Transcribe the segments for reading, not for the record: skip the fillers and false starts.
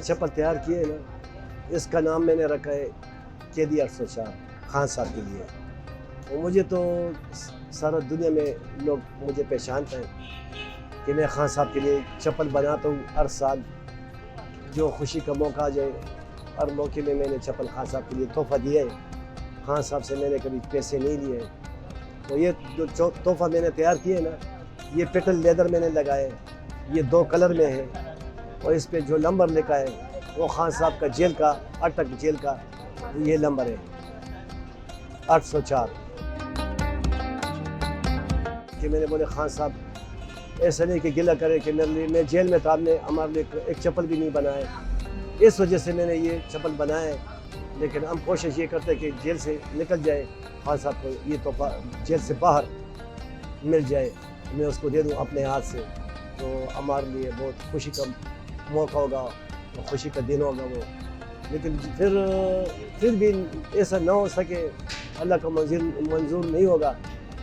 چپل تیار کی ہے نا، اس کا نام میں نے رکھا ہے قیدی 804 خان صاحب کے لیے. اور مجھے تو سارا دنیا میں لوگ مجھے پہچانتے ہیں کہ میں خان صاحب کے لیے چپل بناتا ہوں ہر سال. جو خوشی کا موقع آ جائے ہر موقع میں نے چپل خان صاحب کے لیے تحفہ دیا ہے. خان صاحب سے میں نے کبھی پیسے نہیں لیے ہیں. تو یہ جو تحفہ میں نے تیار کیا ہے نا، یہ پیٹل لیدر میں نے لگائے. یہ 2 کلر میں ہے اور اس پہ جو نمبر لکھا ہے وہ خان صاحب کا جیل کا، اٹک جیل کا یہ نمبر ہے 804. کہ میں نے بولے خان صاحب ایسا نہیں کہ گلہ کرے کہ میرے لیے، میں جیل میں تھا، آپ نے ہمارے لیے ایک چپل بھی نہیں بنائے. اس وجہ سے میں نے یہ چپل بنایا ہے. لیکن ہم کوشش یہ کرتے ہیں کہ جیل سے نکل جائے خان صاحب کو یہ تحفہ جیل سے باہر مل جائے، میں اس کو دے دوں اپنے ہاتھ سے. تو ہمارے لیے بہت خوشی کا موقع ہوگا، خوشی کا دن ہوگا وہ. لیکن پھر بھی ایسا نہ ہو سکے، اللہ کا منظور نہیں ہوگا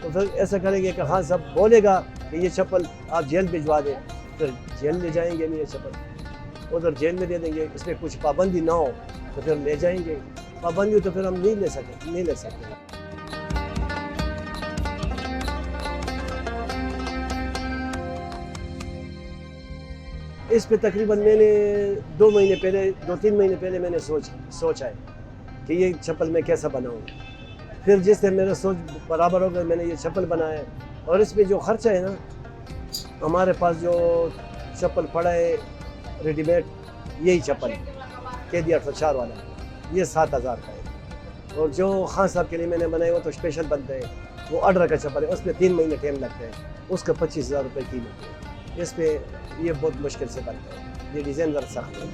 تو پھر ایسا کریں گے کہ خان صاحب بولے گا کہ یہ چپل آپ جیل بھجوا دیں، پھر جیل لے جائیں گے. یہ چپل ادھر جیل میں دے دیں گے. اس پہ کچھ پابندی نہ ہو تو پھر لے جائیں گے. پابندی ہو تو پھر ہم نہیں لے سکتے. اس پہ تقریباً میں نے 2 3 مہینے پہلے میں نے سوچا ہے کہ یہ چپل میں کیسا بناؤں. پھر جس سے میرا سوچ برابر ہو گیا میں نے یہ چپل بنایا ہے. اور اس پہ جو خرچہ ہے نا، ہمارے پاس جو چپل پڑا ہے ریڈی میڈ، یہی چپل قیدی 804 والا یہ 7000 کا ہے. اور جو خان صاحب کے لیے میں نے بنایا وہ تو اسپیشل بنتا ہے، وہ آرڈر کا چپل ہے. اس میں 3 مہینے ٹائم لگتا ہے. اس کا 25,000 روپے قیمت ہے. اس پہ یہ بہت مشکل سے بنتا ہے. یہ ڈیزائن ذرا سخت ہے.